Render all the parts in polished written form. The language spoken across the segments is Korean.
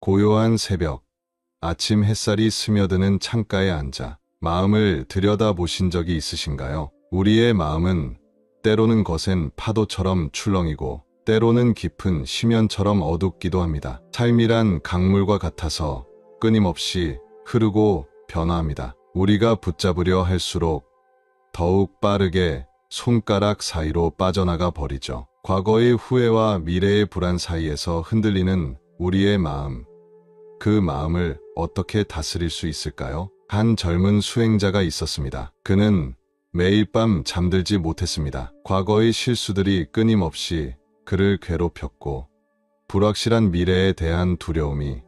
고요한 새벽, 아침 햇살이 스며드는 창가에 앉아 마음을 들여다보신 적이 있으신가요? 우리의 마음은 때로는 거센 파도처럼 출렁이고 때로는 깊은 심연처럼 어둡기도 합니다. 삶이란 강물과 같아서 끊임없이 흐르고 변화합니다. 우리가 붙잡으려 할수록 더욱 빠르게 손가락 사이로 빠져나가 버리죠. 과거의 후회와 미래의 불안 사이에서 흔들리는 우리의 마음, 그 마음을 어떻게 다스릴 수 있을까요? 한 젊은 수행자가 있었습니다. 그는 매일 밤 잠들지 못했습니다. 과거의 실수들이 끊임없이 그를 괴롭혔고 불확실한 미래에 대한 두려움이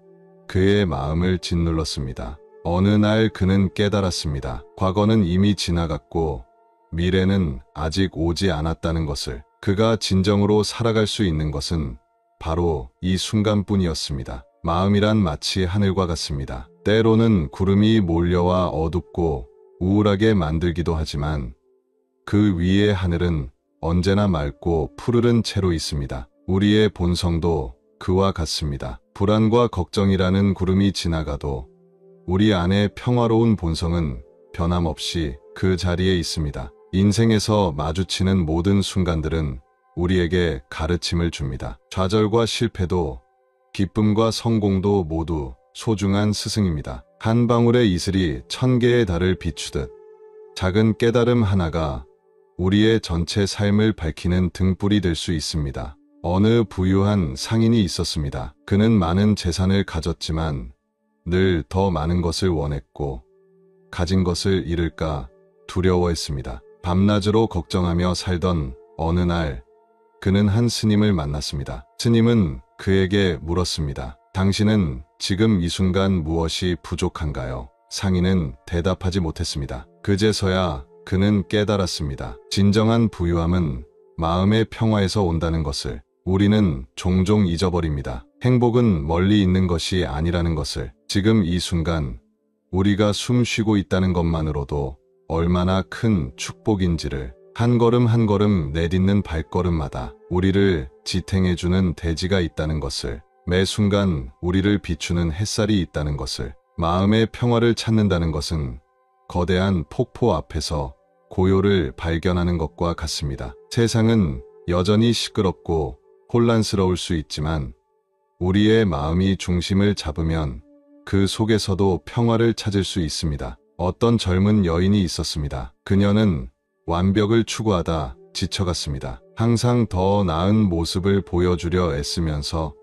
그의 마음을 짓눌렀습니다. 어느 날 그는 깨달았습니다. 과거는 이미 지나갔고 미래는 아직 오지 않았다는 것을. 그가 진정으로 살아갈 수 있는 것은 바로 이 순간뿐이었습니다. 마음이란 마치 하늘과 같습니다. 때로는 구름이 몰려와 어둡고 우울하게 만들기도 하지만 그 위의 하늘은 언제나 맑고 푸르른 채로 있습니다. 우리의 본성도 그와 같습니다. 불안과 걱정이라는 구름이 지나가도 우리 안의 평화로운 본성은 변함없이 그 자리에 있습니다. 인생에서 마주치는 모든 순간들은 우리에게 가르침을 줍니다. 좌절과 실패도 기쁨과 성공도 모두 소중한 스승입니다. 한 방울의 이슬이 1000개의 달을 비추듯 작은 깨달음 하나가 우리의 전체 삶을 밝히는 등불이 될 수 있습니다. 어느 부유한 상인이 있었습니다. 그는 많은 재산을 가졌지만 늘 더 많은 것을 원했고 가진 것을 잃을까 두려워했습니다. 밤낮으로 걱정하며 살던 어느 날 그는 한 스님을 만났습니다. 스님은 그에게 물었습니다. 당신은 지금 이 순간 무엇이 부족한가요? 상인은 대답하지 못했습니다. 그제서야 그는 깨달았습니다. 진정한 부유함은 마음의 평화에서 온다는 것을 우리는 종종 잊어버립니다. 행복은 멀리 있는 것이 아니라는 것을. 지금 이 순간 우리가 숨 쉬고 있다는 것만으로도 얼마나 큰 축복인지를. 한 걸음 한 걸음 내딛는 발걸음마다 우리를 지탱해주는 대지가 있다는 것을, 매 순간 우리를 비추는 햇살이 있다는 것을, 마음의 평화를 찾는다는 것은 거대한 폭포 앞에서 고요를 발견하는 것과 같습니다. 세상은 여전히 시끄럽고 혼란스러울 수 있지만 우리의 마음이 중심을 잡으면 그 속에서도 평화를 찾을 수 있습니다. 어떤 젊은 여인이 있었습니다. 그녀는 완벽을 추구하다 지쳐갔습니다. 항상 더 나은 모습을 보여주려 애쓰면서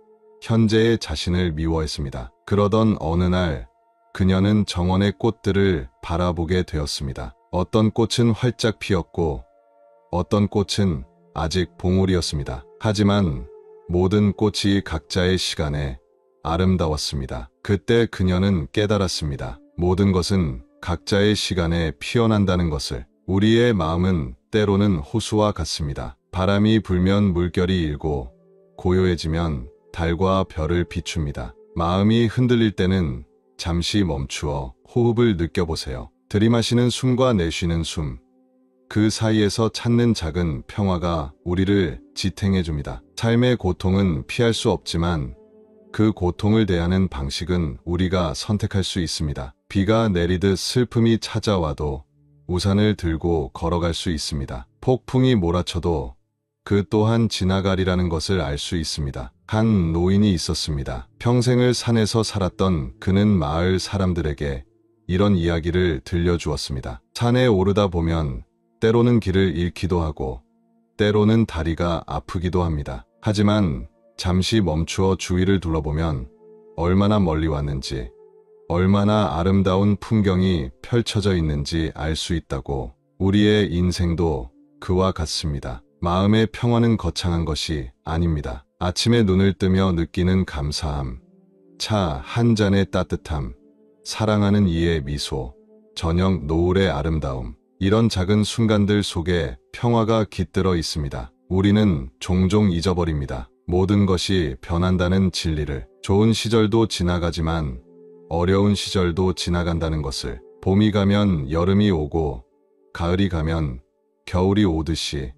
현재의 자신을 미워했습니다. 그러던 어느 날 그녀는 정원의 꽃들을 바라보게 되었습니다. 어떤 꽃은 활짝 피었고 어떤 꽃은 아직 봉우리였습니다. 하지만 모든 꽃이 각자의 시간에 아름다웠습니다. 그때 그녀는 깨달았습니다. 모든 것은 각자의 시간에 피어난다는 것을. 우리의 마음은 때로는 호수와 같습니다. 바람이 불면 물결이 일고 고요해지면 달과 별을 비춥니다. 마음이 흔들릴 때는 잠시 멈추어 호흡을 느껴보세요. 들이마시는 숨과 내쉬는 숨, 그 사이에서 찾는 작은 평화가 우리를 지탱해줍니다. 삶의 고통은 피할 수 없지만 그 고통을 대하는 방식은 우리가 선택할 수 있습니다. 비가 내리듯 슬픔이 찾아와도 우산을 들고 걸어갈 수 있습니다. 폭풍이 몰아쳐도 그 또한 지나가리라는 것을 알 수 있습니다. 한 노인이 있었습니다. 평생을 산에서 살았던 그는 마을 사람들에게 이런 이야기를 들려주었습니다. 산에 오르다 보면 때로는 길을 잃기도 하고 때로는 다리가 아프기도 합니다. 하지만 잠시 멈추어 주위를 둘러보면 얼마나 멀리 왔는지, 얼마나 아름다운 풍경이 펼쳐져 있는지 알 수 있다고. 우리의 인생도 그와 같습니다. 마음의 평화는 거창한 것이 아닙니다. 아침에 눈을 뜨며 느끼는 감사함, 차 한 잔의 따뜻함, 사랑하는 이의 미소, 저녁 노을의 아름다움, 이런 작은 순간들 속에 평화가 깃들어 있습니다. 우리는 종종 잊어버립니다. 모든 것이 변한다는 진리를. 좋은 시절도 지나가지만 어려운 시절도 지나간다는 것을. 봄이 가면 여름이 오고 가을이 가면 겨울이 오듯이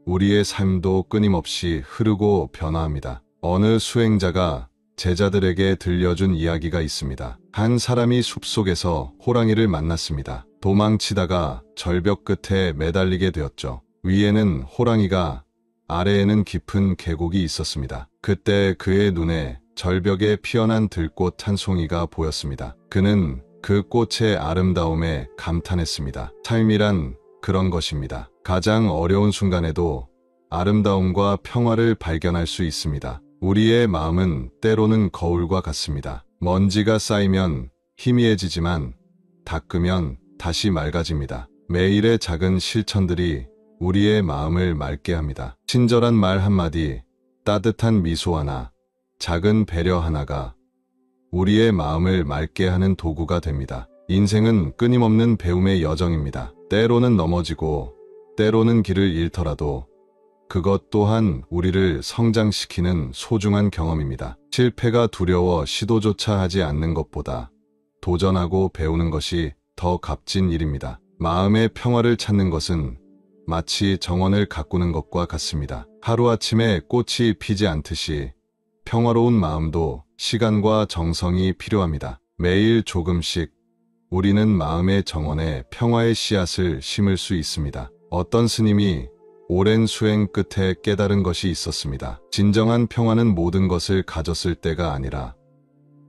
우리의 삶도 끊임없이 흐르고 변화합니다. 어느 수행자가 제자들에게 들려준 이야기가 있습니다. 한 사람이 숲속에서 호랑이를 만났습니다. 도망치다가 절벽 끝에 매달리게 되었죠. 위에는 호랑이가, 아래에는 깊은 계곡이 있었습니다. 그때 그의 눈에 절벽에 피어난 들꽃 한 송이가 보였습니다. 그는 그 꽃의 아름다움에 감탄했습니다. 삶이란 그런 것입니다. 가장 어려운 순간에도 아름다움과 평화를 발견할 수 있습니다. 우리의 마음은 때로는 거울과 같습니다. 먼지가 쌓이면 희미해지지만 닦으면 다시 맑아집니다. 매일의 작은 실천들이 우리의 마음을 맑게 합니다. 친절한 말 한마디, 따뜻한 미소 하나, 작은 배려 하나가 우리의 마음을 맑게 하는 도구가 됩니다. 인생은 끊임없는 배움의 여정입니다. 때로는 넘어지고 때로는 길을 잃더라도 그것 또한 우리를 성장시키는 소중한 경험입니다. 실패가 두려워 시도조차 하지 않는 것보다 도전하고 배우는 것이 더 값진 일입니다. 마음의 평화를 찾는 것은 마치 정원을 가꾸는 것과 같습니다. 하루아침에 꽃이 피지 않듯이 평화로운 마음도 시간과 정성이 필요합니다. 매일 조금씩 우리는 마음의 정원에 평화의 씨앗을 심을 수 있습니다. 어떤 스님이 오랜 수행 끝에 깨달은 것이 있었습니다. 진정한 평화는 모든 것을 가졌을 때가 아니라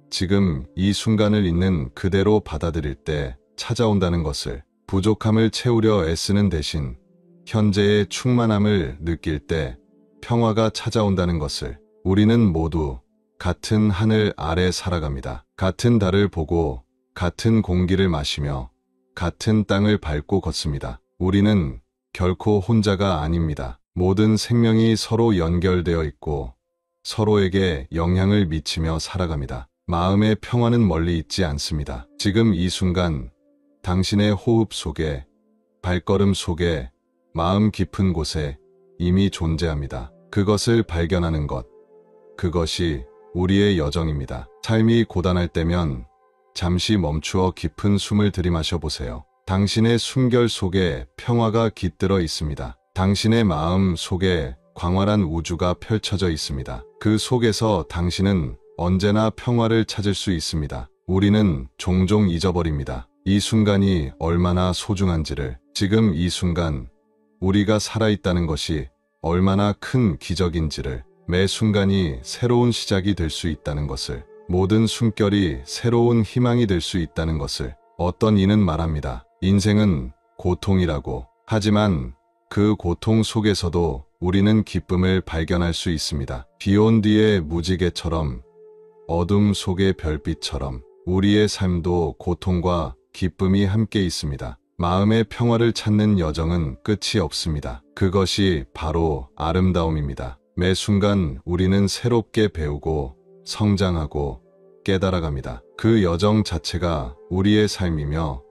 지금 이 순간을 있는 그대로 받아들일 때 찾아온다는 것을, 부족함을 채우려 애쓰는 대신 현재의 충만함을 느낄 때 평화가 찾아온다는 것을. 우리는 모두 같은 하늘 아래 살아갑니다. 같은 달을 보고 같은 공기를 마시며 같은 땅을 밟고 걷습니다. 우리는 결코 혼자가 아닙니다. 모든 생명이 서로 연결되어 있고 서로에게 영향을 미치며 살아갑니다. 마음의 평화는 멀리 있지 않습니다. 지금 이 순간 당신의 호흡 속에, 발걸음 속에, 마음 깊은 곳에 이미 존재합니다. 그것을 발견하는 것, 그것이 우리의 여정입니다. 삶이 고단할 때면 잠시 멈추어 깊은 숨을 들이마셔 보세요. 당신의 숨결 속에 평화가 깃들어 있습니다. 당신의 마음 속에 광활한 우주가 펼쳐져 있습니다. 그 속에서 당신은 언제나 평화를 찾을 수 있습니다. 우리는 종종 잊어버립니다. 이 순간이 얼마나 소중한지를. 지금 이 순간 우리가 살아있다는 것이 얼마나 큰 기적인지를. 매 순간이 새로운 시작이 될 수 있다는 것을. 모든 숨결이 새로운 희망이 될 수 있다는 것을. 어떤 이는 말합니다. 인생은 고통이라고. 하지만 그 고통 속에서도 우리는 기쁨을 발견할 수 있습니다. 비온 뒤의 무지개처럼, 어둠 속의 별빛처럼 우리의 삶도 고통과 기쁨이 함께 있습니다. 마음의 평화를 찾는 여정은 끝이 없습니다. 그것이 바로 아름다움입니다. 매 순간 우리는 새롭게 배우고 성장하고 깨달아갑니다. 그 여정 자체가 우리의 삶이며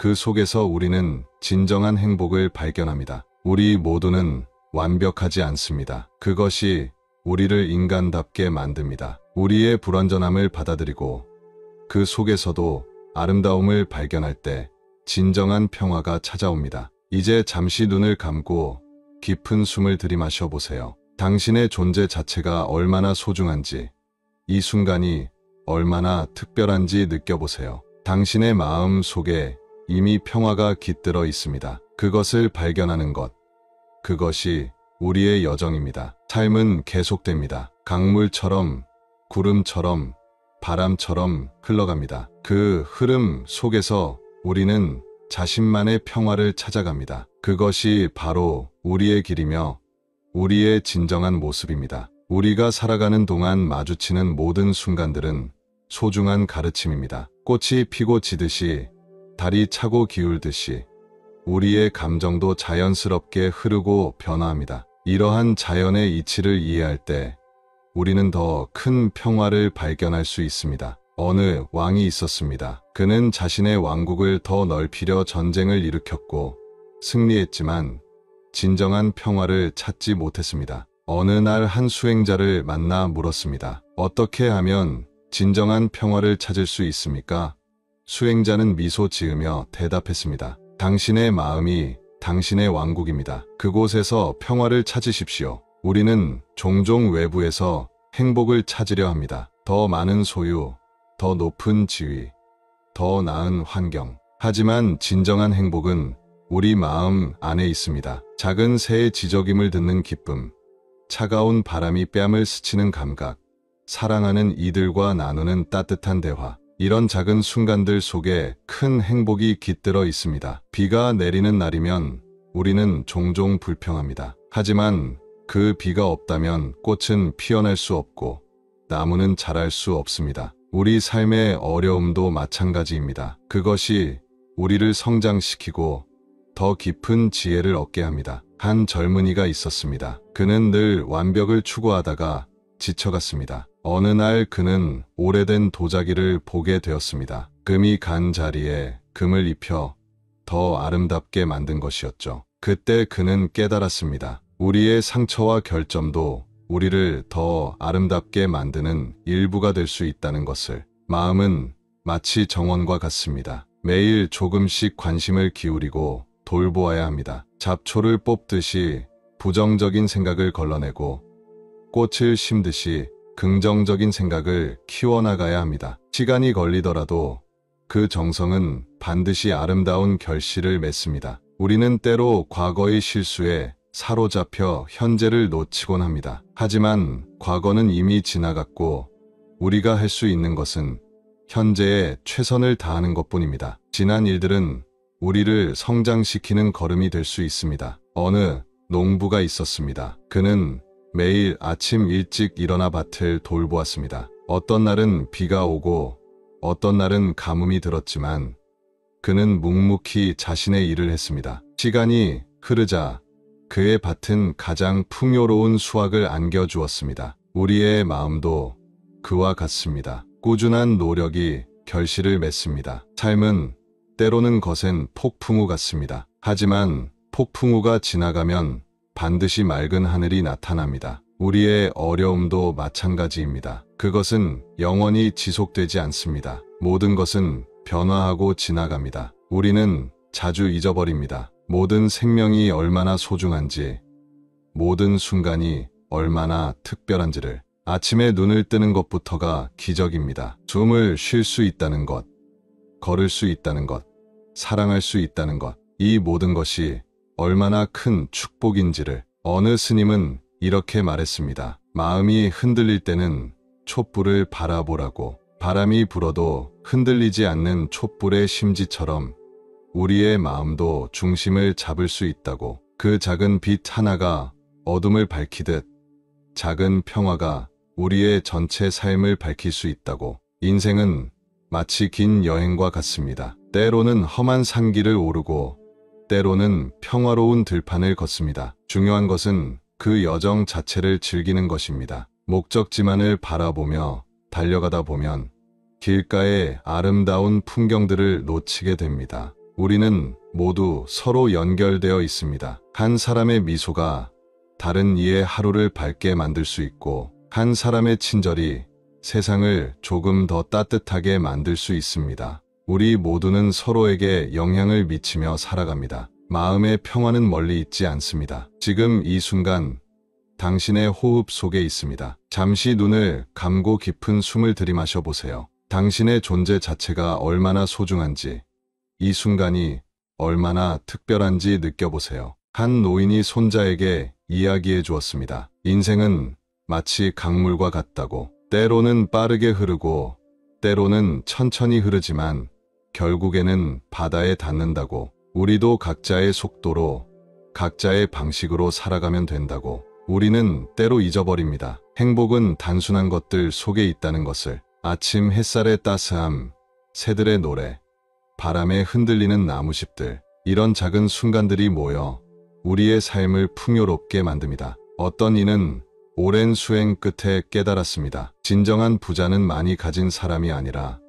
그 속에서 우리는 진정한 행복을 발견합니다. 우리 모두는 완벽하지 않습니다. 그것이 우리를 인간답게 만듭니다. 우리의 불완전함을 받아들이고 그 속에서도 아름다움을 발견할 때 진정한 평화가 찾아옵니다. 이제 잠시 눈을 감고 깊은 숨을 들이마셔 보세요. 당신의 존재 자체가 얼마나 소중한지, 이 순간이 얼마나 특별한지 느껴보세요. 당신의 마음 속에 이미 평화가 깃들어 있습니다. 그것을 발견하는 것, 그것이 우리의 여정입니다. 삶은 계속됩니다. 강물처럼, 구름처럼, 바람처럼 흘러갑니다. 그 흐름 속에서 우리는 자신만의 평화를 찾아갑니다. 그것이 바로 우리의 길이며 우리의 진정한 모습입니다. 우리가 살아가는 동안 마주치는 모든 순간들은 소중한 가르침입니다. 꽃이 피고 지듯이, 달이 차고 기울듯이 우리의 감정도 자연스럽게 흐르고 변화합니다. 이러한 자연의 이치를 이해할 때 우리는 더 큰 평화를 발견할 수 있습니다. 어느 왕이 있었습니다. 그는 자신의 왕국을 더 넓히려 전쟁을 일으켰고 승리했지만 진정한 평화를 찾지 못했습니다. 어느 날 한 수행자를 만나 물었습니다. 어떻게 하면 진정한 평화를 찾을 수 있습니까? 수행자는 미소 지으며 대답했습니다. 당신의 마음이 당신의 왕국입니다. 그곳에서 평화를 찾으십시오. 우리는 종종 외부에서 행복을 찾으려 합니다. 더 많은 소유, 더 높은 지위, 더 나은 환경. 하지만 진정한 행복은 우리 마음 안에 있습니다. 작은 새의 지저귀를 듣는 기쁨, 차가운 바람이 뺨을 스치는 감각, 사랑하는 이들과 나누는 따뜻한 대화. 이런 작은 순간들 속에 큰 행복이 깃들어 있습니다. 비가 내리는 날이면 우리는 종종 불평합니다. 하지만 그 비가 없다면 꽃은 피어날 수 없고 나무는 자랄 수 없습니다. 우리 삶의 어려움도 마찬가지입니다. 그것이 우리를 성장시키고 더 깊은 지혜를 얻게 합니다. 한 젊은이가 있었습니다. 그는 늘 완벽을 추구하다가 지쳐갔습니다. 어느 날 그는 오래된 도자기를 보게 되었습니다. 금이 간 자리에 금을 입혀 더 아름답게 만든 것이었죠. 그때 그는 깨달았습니다. 우리의 상처와 결점도 우리를 더 아름답게 만드는 일부가 될 수 있다는 것을. 마음은 마치 정원과 같습니다. 매일 조금씩 관심을 기울이고 돌보아야 합니다. 잡초를 뽑듯이 부정적인 생각을 걸러내고 꽃을 심듯이 긍정적인 생각을 키워나가야 합니다. 시간이 걸리더라도 그 정성은 반드시 아름다운 결실을 맺습니다. 우리는 때로 과거의 실수에 사로잡혀 현재를 놓치곤 합니다. 하지만 과거는 이미 지나갔고 우리가 할 수 있는 것은 현재에 최선을 다하는 것뿐입니다. 지난 일들은 우리를 성장시키는 걸음이 될 수 있습니다. 어느 농부가 있었습니다. 그는 매일 아침 일찍 일어나 밭을 돌보았습니다. 어떤 날은 비가 오고 어떤 날은 가뭄이 들었지만 그는 묵묵히 자신의 일을 했습니다. 시간이 흐르자 그의 밭은 가장 풍요로운 수확을 안겨주었습니다. 우리의 마음도 그와 같습니다. 꾸준한 노력이 결실을 맺습니다. 삶은 때로는 거센 폭풍우 같습니다. 하지만 폭풍우가 지나가면 반드시 맑은 하늘이 나타납니다. 우리의 어려움도 마찬가지입니다. 그것은 영원히 지속되지 않습니다. 모든 것은 변화하고 지나갑니다. 우리는 자주 잊어버립니다. 모든 생명이 얼마나 소중한지, 모든 순간이 얼마나 특별한지를. 아침에 눈을 뜨는 것부터가 기적입니다. 숨을 쉴 수 있다는 것, 걸을 수 있다는 것, 사랑할 수 있다는 것, 이 모든 것이 얼마나 큰 축복인지를. 어느 스님은 이렇게 말했습니다. 마음이 흔들릴 때는 촛불을 바라보라고. 바람이 불어도 흔들리지 않는 촛불의 심지처럼 우리의 마음도 중심을 잡을 수 있다고. 그 작은 빛 하나가 어둠을 밝히듯 작은 평화가 우리의 전체 삶을 밝힐 수 있다고. 인생은 마치 긴 여행과 같습니다. 때로는 험한 산길을 오르고 때로는 평화로운 들판을 걷습니다. 중요한 것은 그 여정 자체를 즐기는 것입니다. 목적지만을 바라보며 달려가다 보면 길가의 아름다운 풍경들을 놓치게 됩니다. 우리는 모두 서로 연결되어 있습니다. 한 사람의 미소가 다른 이의 하루를 밝게 만들 수 있고 한 사람의 친절이 세상을 조금 더 따뜻하게 만들 수 있습니다. 우리 모두는 서로에게 영향을 미치며 살아갑니다. 마음의 평화는 멀리 있지 않습니다. 지금 이 순간 당신의 호흡 속에 있습니다. 잠시 눈을 감고 깊은 숨을 들이마셔 보세요. 당신의 존재 자체가 얼마나 소중한지, 이 순간이 얼마나 특별한지 느껴보세요. 한 노인이 손자에게 이야기해 주었습니다. 인생은 마치 강물과 같다고. 때로는 빠르게 흐르고 때로는 천천히 흐르지만 결국에는 바다에 닿는다고. 우리도 각자의 속도로 각자의 방식으로 살아가면 된다고. 우리는 때로 잊어버립니다. 행복은 단순한 것들 속에 있다는 것을. 아침 햇살의 따스함, 새들의 노래, 바람에 흔들리는 나무잎들. 이런 작은 순간들이 모여 우리의 삶을 풍요롭게 만듭니다. 어떤 이는 오랜 수행 끝에 깨달았습니다. 진정한 부자는 많이 가진 사람이 아니라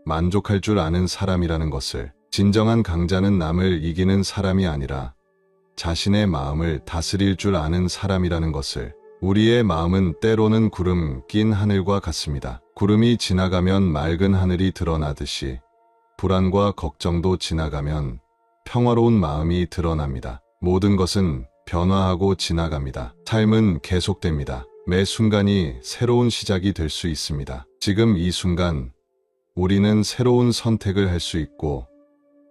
만족할 줄 아는 사람이라는 것을. 진정한 강자는 남을 이기는 사람이 아니라 자신의 마음을 다스릴 줄 아는 사람이라는 것을. 우리의 마음은 때로는 구름 낀 하늘과 같습니다. 구름이 지나가면 맑은 하늘이 드러나듯이 불안과 걱정도 지나가면 평화로운 마음이 드러납니다. 모든 것은 변화하고 지나갑니다. 삶은 계속됩니다. 매 순간이 새로운 시작이 될 수 있습니다. 지금 이 순간 우리는 새로운 선택을 할 수 있고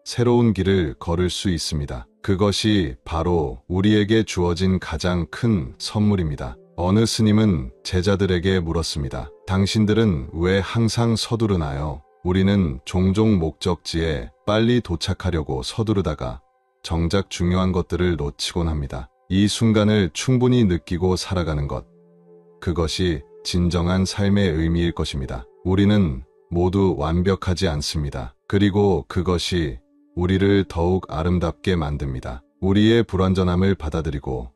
새로운 길을 걸을 수 있습니다. 그것이 바로 우리에게 주어진 가장 큰 선물입니다. 어느 스님은 제자들에게 물었습니다. 당신들은 왜 항상 서두르나요? 우리는 종종 목적지에 빨리 도착하려고 서두르다가 정작 중요한 것들을 놓치곤 합니다. 이 순간을 충분히 느끼고 살아가는 것, 그것이 진정한 삶의 의미일 것입니다. 우리는 모두 완벽하지 않습니다. 그리고 그것이 우리를 더욱 아름답게 만듭니다. 우리의 불완전함을 받아들이고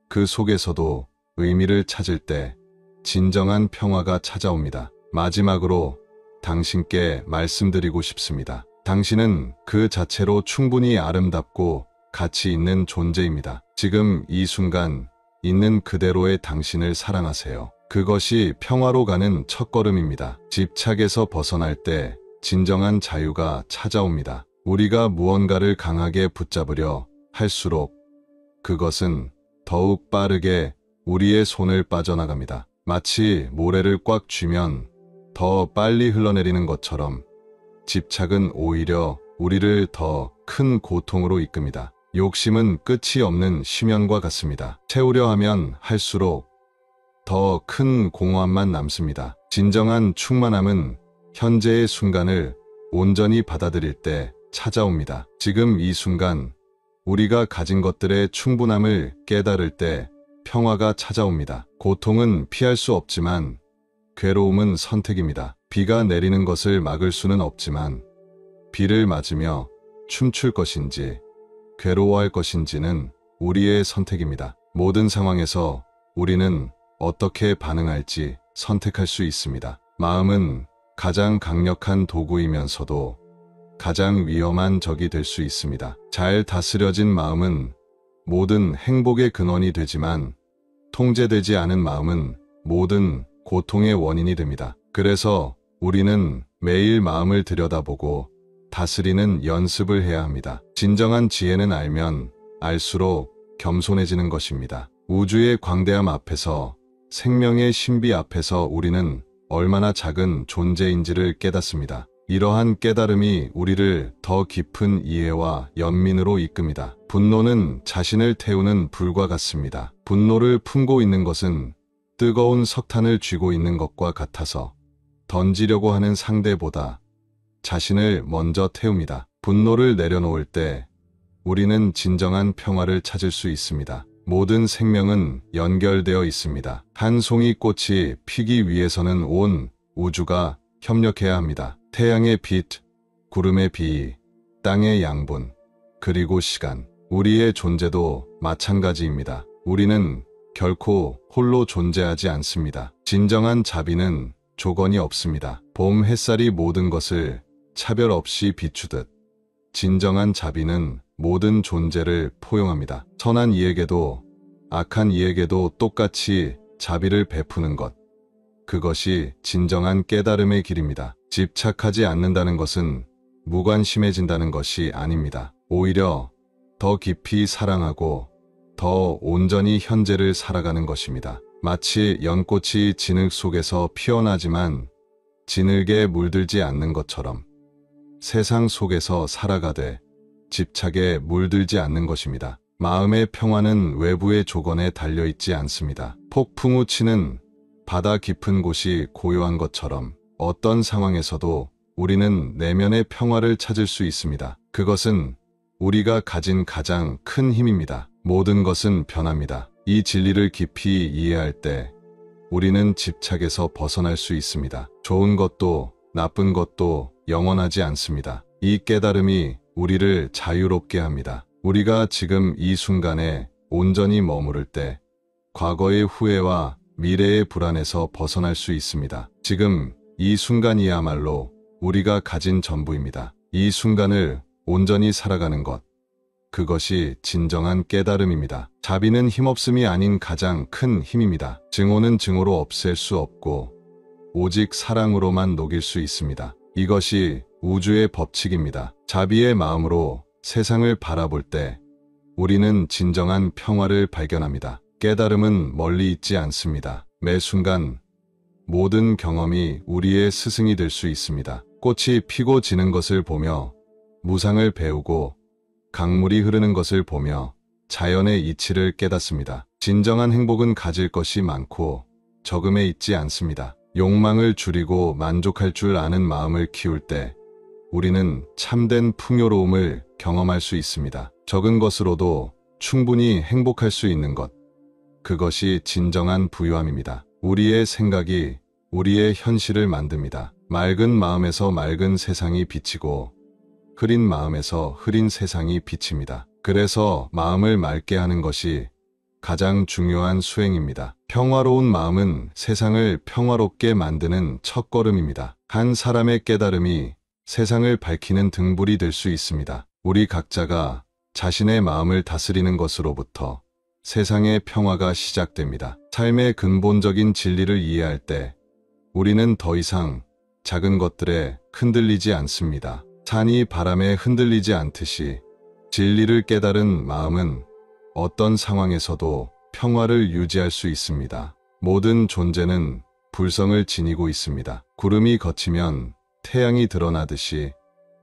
그 속에서도 의미를 찾을 때 진정한 평화가 찾아옵니다. 마지막으로 당신께 말씀드리고 싶습니다. 당신은 그 자체로 충분히 아름답고 가치 있는 존재입니다. 지금 이 순간 있는 그대로의 당신을 사랑하세요. 그것이 평화로 가는 첫걸음입니다. 집착에서 벗어날 때 진정한 자유가 찾아옵니다. 우리가 무언가를 강하게 붙잡으려 할수록 그것은 더욱 빠르게 우리의 손을 빠져나갑니다. 마치 모래를 꽉 쥐면 더 빨리 흘러내리는 것처럼 집착은 오히려 우리를 더 큰 고통으로 이끕니다. 욕심은 끝이 없는 심연과 같습니다. 채우려 하면 할수록 더 큰 공허함만 남습니다. 진정한 충만함은 현재의 순간을 온전히 받아들일 때 찾아옵니다. 지금 이 순간 우리가 가진 것들의 충분함을 깨달을 때 평화가 찾아옵니다. 고통은 피할 수 없지만 괴로움은 선택입니다. 비가 내리는 것을 막을 수는 없지만 비를 맞으며 춤출 것인지 괴로워할 것인지는 우리의 선택입니다. 모든 상황에서 우리는 어떻게 반응할지 선택할 수 있습니다. 마음은 가장 강력한 도구이면서도 가장 위험한 적이 될 수 있습니다. 잘 다스려진 마음은 모든 행복의 근원이 되지만 통제되지 않은 마음은 모든 고통의 원인이 됩니다. 그래서 우리는 매일 마음을 들여다보고 다스리는 연습을 해야 합니다. 진정한 지혜는 알면 알수록 겸손해지는 것입니다. 우주의 광대함 앞에서, 생명의 신비 앞에서 우리는 얼마나 작은 존재인지를 깨닫습니다. 이러한 깨달음이 우리를 더 깊은 이해와 연민으로 이끕니다. 분노는 자신을 태우는 불과 같습니다. 분노를 품고 있는 것은 뜨거운 석탄을 쥐고 있는 것과 같아서 던지려고 하는 상대보다 자신을 먼저 태웁니다. 분노를 내려놓을 때 우리는 진정한 평화를 찾을 수 있습니다. 모든 생명은 연결되어 있습니다. 한 송이 꽃이 피기 위해서는 온 우주가 협력해야 합니다. 태양의 빛, 구름의 비, 땅의 양분, 그리고 시간. 우리의 존재도 마찬가지입니다. 우리는 결코 홀로 존재하지 않습니다. 진정한 자비는 조건이 없습니다. 봄 햇살이 모든 것을 차별 없이 비추듯 진정한 자비는 모든 존재를 포용합니다. 선한 이에게도 악한 이에게도 똑같이 자비를 베푸는 것. 그것이 진정한 깨달음의 길입니다. 집착하지 않는다는 것은 무관심해진다는 것이 아닙니다. 오히려 더 깊이 사랑하고 더 온전히 현재를 살아가는 것입니다. 마치 연꽃이 진흙 속에서 피어나지만 진흙에 물들지 않는 것처럼 세상 속에서 살아가되 집착에 물들지 않는 것입니다. 마음의 평화는 외부의 조건에 달려있지 않습니다. 폭풍우 치는 바다 깊은 곳이 고요한 것처럼 어떤 상황에서도 우리는 내면의 평화를 찾을 수 있습니다. 그것은 우리가 가진 가장 큰 힘입니다. 모든 것은 변합니다. 이 진리를 깊이 이해할 때 우리는 집착에서 벗어날 수 있습니다. 좋은 것도 나쁜 것도 영원하지 않습니다. 이 깨달음이 우리를 자유롭게 합니다. 우리가 지금 이 순간에 온전히 머무를 때 과거의 후회와 미래의 불안에서 벗어날 수 있습니다. 지금 이 순간이야말로 우리가 가진 전부입니다. 이 순간을 온전히 살아가는 것, 그것이 진정한 깨달음입니다. 자비는 힘없음이 아닌 가장 큰 힘입니다. 증오는 증오로 없앨 수 없고 오직 사랑으로만 녹일 수 있습니다. 이것이 우주의 법칙입니다. 자비의 마음으로 세상을 바라볼 때 우리는 진정한 평화를 발견합니다. 깨달음은 멀리 있지 않습니다. 매 순간 모든 경험이 우리의 스승이 될 수 있습니다. 꽃이 피고 지는 것을 보며 무상을 배우고 강물이 흐르는 것을 보며 자연의 이치를 깨닫습니다. 진정한 행복은 가질 것이 많고 적음에 있지 않습니다. 욕망을 줄이고 만족할 줄 아는 마음을 키울 때 우리는 참된 풍요로움을 경험할 수 있습니다. 적은 것으로도 충분히 행복할 수 있는 것, 그것이 진정한 부유함입니다. 우리의 생각이 우리의 현실을 만듭니다. 맑은 마음에서 맑은 세상이 비치고 흐린 마음에서 흐린 세상이 비칩니다. 그래서 마음을 맑게 하는 것이 가장 중요한 수행입니다. 평화로운 마음은 세상을 평화롭게 만드는 첫걸음입니다. 한 사람의 깨달음이 세상을 밝히는 등불이 될 수 있습니다. 우리 각자가 자신의 마음을 다스리는 것으로부터 세상의 평화가 시작됩니다. 삶의 근본적인 진리를 이해할 때 우리는 더 이상 작은 것들에 흔들리지 않습니다. 산이 바람에 흔들리지 않듯이 진리를 깨달은 마음은 어떤 상황에서도 평화를 유지할 수 있습니다. 모든 존재는 불성을 지니고 있습니다. 구름이 걷히면 태양이 드러나듯이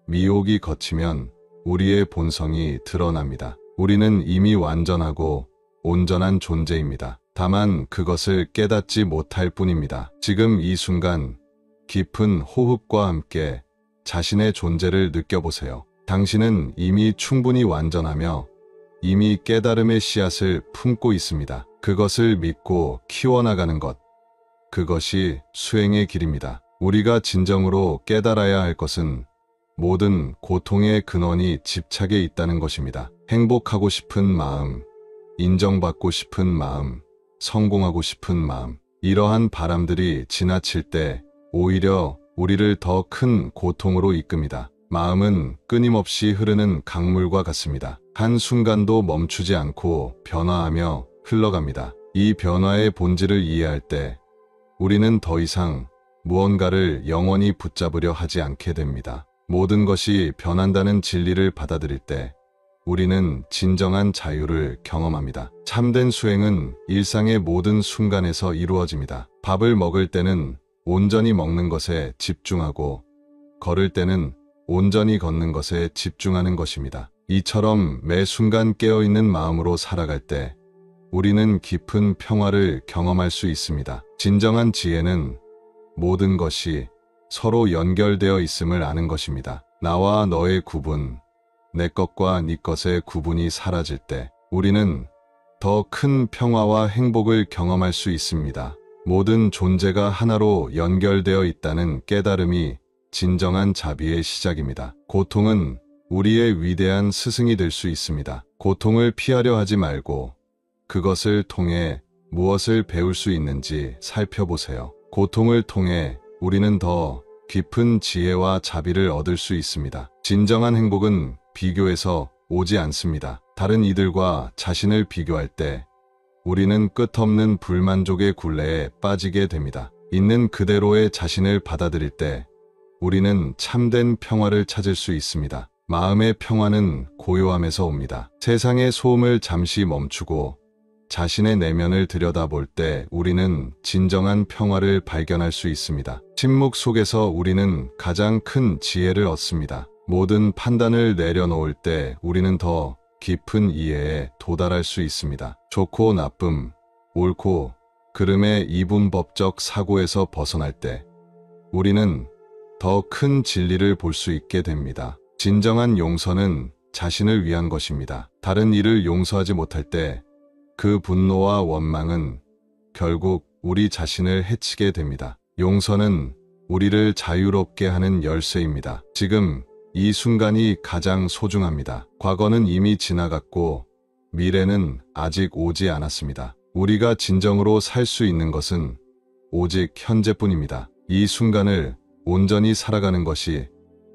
미혹이 걷히면 우리의 본성이 드러납니다. 우리는 이미 완전하고 온전한 존재입니다. 다만 그것을 깨닫지 못할 뿐입니다. 지금 이 순간 깊은 호흡과 함께 자신의 존재를 느껴보세요. 당신은 이미 충분히 완전하며 이미 깨달음의 씨앗을 품고 있습니다. 그것을 믿고 키워나가는 것, 그것이 수행의 길입니다. 우리가 진정으로 깨달아야 할 것은 모든 고통의 근원이 집착에 있다는 것입니다. 행복하고 싶은 마음, 인정받고 싶은 마음, 성공하고 싶은 마음, 이러한 바람들이 지나칠 때 오히려 우리를 더 큰 고통으로 이끕니다. 마음은 끊임없이 흐르는 강물과 같습니다. 한순간도 멈추지 않고 변화하며 흘러갑니다. 이 변화의 본질을 이해할 때 우리는 더 이상 무언가를 영원히 붙잡으려 하지 않게 됩니다. 모든 것이 변한다는 진리를 받아들일 때 우리는 진정한 자유를 경험합니다. 참된 수행은 일상의 모든 순간에서 이루어집니다. 밥을 먹을 때는 온전히 먹는 것에 집중하고 걸을 때는 온전히 걷는 것에 집중하는 것입니다. 이처럼 매 순간 깨어있는 마음으로 살아갈 때 우리는 깊은 평화를 경험할 수 있습니다. 진정한 지혜는 모든 것이 서로 연결되어 있음을 아는 것입니다. 나와 너의 구분, 내 것과 네 것의 구분이 사라질 때 우리는 더 큰 평화와 행복을 경험할 수 있습니다. 모든 존재가 하나로 연결되어 있다는 깨달음이 진정한 자비의 시작입니다. 고통은 우리의 위대한 스승이 될 수 있습니다. 고통을 피하려 하지 말고 그것을 통해 무엇을 배울 수 있는지 살펴보세요. 고통을 통해 우리는 더 깊은 지혜와 자비를 얻을 수 있습니다. 진정한 행복은 비교에서 오지 않습니다. 다른 이들과 자신을 비교할 때 우리는 끝없는 불만족의 굴레에 빠지게 됩니다. 있는 그대로의 자신을 받아들일 때 우리는 참된 평화를 찾을 수 있습니다. 마음의 평화는 고요함에서 옵니다. 세상의 소음을 잠시 멈추고 자신의 내면을 들여다볼 때 우리는 진정한 평화를 발견할 수 있습니다. 침묵 속에서 우리는 가장 큰 지혜를 얻습니다. 모든 판단을 내려놓을 때 우리는 더 깊은 이해에 도달할 수 있습니다. 좋고 나쁨, 옳고 그름의 이분법적 사고에서 벗어날 때 우리는 더 큰 진리를 볼 수 있게 됩니다. 진정한 용서는 자신을 위한 것입니다. 다른 이를 용서하지 못할 때 그 분노와 원망은 결국 우리 자신을 해치게 됩니다. 용서는 우리를 자유롭게 하는 열쇠입니다. 지금 이 순간이 가장 소중합니다. 과거는 이미 지나갔고 미래는 아직 오지 않았습니다. 우리가 진정으로 살 수 있는 것은 오직 현재뿐입니다. 이 순간을 온전히 살아가는 것이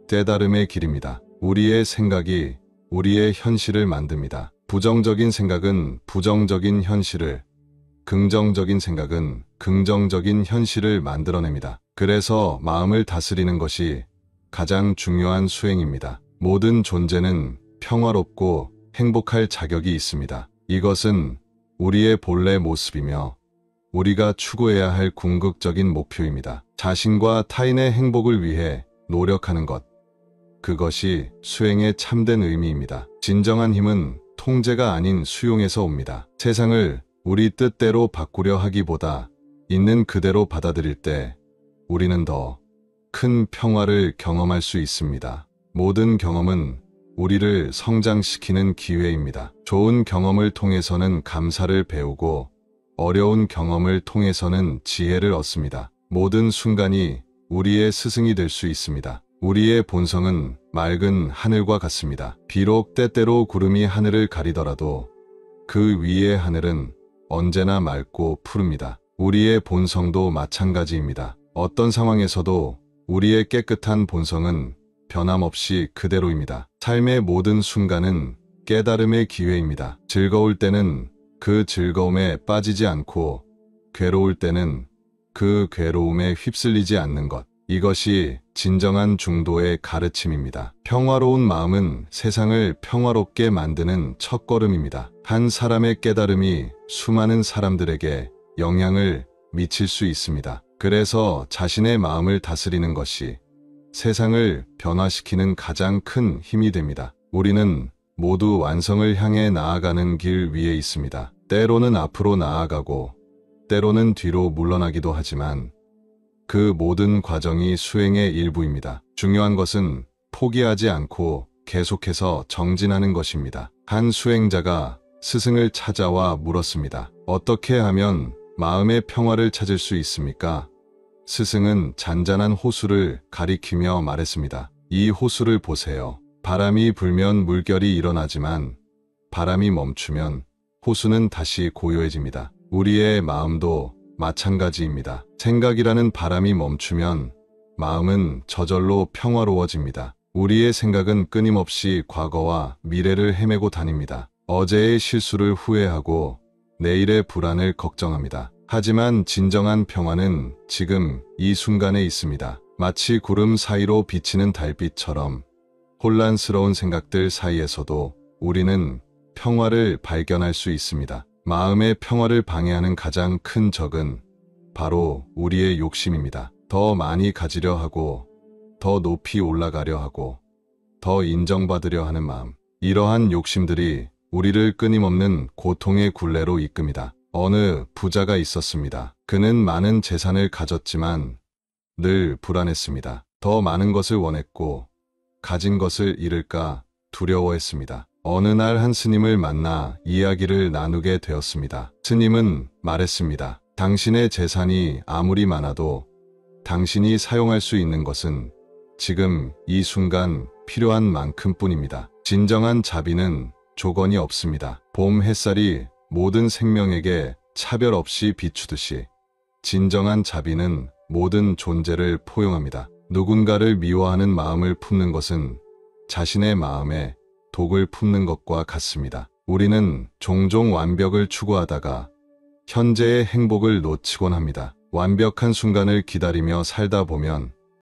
깨달음의 길입니다. 우리의 생각이 우리의 현실을 만듭니다. 부정적인 생각은 부정적인 현실을, 긍정적인 생각은 긍정적인 현실을 만들어냅니다. 그래서 마음을 다스리는 것이 가장 중요한 수행입니다. 모든 존재는 평화롭고 행복할 자격이 있습니다. 이것은 우리의 본래 모습이며 우리가 추구해야 할 궁극적인 목표입니다. 자신과 타인의 행복을 위해 노력하는 것. 그것이 수행의 참된 의미입니다. 진정한 힘은 통제가 아닌 수용에서 옵니다. 세상을 우리 뜻대로 바꾸려 하기보다 있는 그대로 받아들일 때 우리는 더 큰 평화를 경험할 수 있습니다. 모든 경험은 우리를 성장시키는 기회입니다. 좋은 경험을 통해서는 감사를 배우고 어려운 경험을 통해서는 지혜를 얻습니다. 모든 순간이 우리의 스승이 될 수 있습니다. 우리의 본성은 맑은 하늘과 같습니다. 비록 때때로 구름이 하늘을 가리더라도 그 위의 하늘은 언제나 맑고 푸릅니다. 우리의 본성도 마찬가지입니다. 어떤 상황에서도 우리의 깨끗한 본성은 변함없이 그대로입니다. 삶의 모든 순간은 깨달음의 기회입니다. 즐거울 때는 그 즐거움에 빠지지 않고 괴로울 때는 그 괴로움에 휩쓸리지 않는 것. 이것이 진정한 중도의 가르침입니다. 평화로운 마음은 세상을 평화롭게 만드는 첫걸음입니다. 한 사람의 깨달음이 수많은 사람들에게 영향을 미칠 수 있습니다. 그래서 자신의 마음을 다스리는 것이 세상을 변화시키는 가장 큰 힘이 됩니다. 우리는 모두 완성을 향해 나아가는 길 위에 있습니다. 때로는 앞으로 나아가고 때로는 뒤로 물러나기도 하지만 그 모든 과정이 수행의 일부입니다. 중요한 것은 포기하지 않고 계속해서 정진하는 것입니다. 한 수행자가 스승을 찾아와 물었습니다. 어떻게 하면 마음의 평화를 찾을 수 있습니까? 스승은 잔잔한 호수를 가리키며 말했습니다. 이 호수를 보세요. 바람이 불면 물결이 일어나지만 바람이 멈추면 호수는 다시 고요해집니다. 우리의 마음도 마찬가지입니다. 생각이라는 바람이 멈추면 마음은 저절로 평화로워집니다. 우리의 생각은 끊임없이 과거와 미래를 헤매고 다닙니다. 어제의 실수를 후회하고 내일의 불안을 걱정합니다. 하지만 진정한 평화는 지금 이 순간에 있습니다. 마치 구름 사이로 비치는 달빛처럼 혼란스러운 생각들 사이에서도 우리는 평화를 발견할 수 있습니다. 마음의 평화를 방해하는 가장 큰 적은 바로 우리의 욕심입니다. 더 많이 가지려 하고, 더 높이 올라가려 하고, 더 인정받으려 하는 마음. 이러한 욕심들이 우리를 끊임없는 고통의 굴레로 이끕니다. 어느 부자가 있었습니다. 그는 많은 재산을 가졌지만 늘 불안했습니다. 더 많은 것을 원했고 가진 것을 잃을까 두려워했습니다. 어느 날 한 스님을 만나 이야기를 나누게 되었습니다. 스님은 말했습니다. 당신의 재산이 아무리 많아도 당신이 사용할 수 있는 것은 지금 이 순간 필요한 만큼뿐입니다. 진정한 자비는 조건이 없습니다. 봄 햇살이 모든 생명에게 차별 없이 비추듯이 진정한 자비는 모든 존재를 포용합니다. 누군가를 미워하는 마음을 품는 것은 자신의 마음에 독을 품는 것과 같습니다. 우리는 종종 완벽을 추구하다가 현재의 행복을 놓치곤 합니다. 완벽한 순간을 기다리며 살다 보면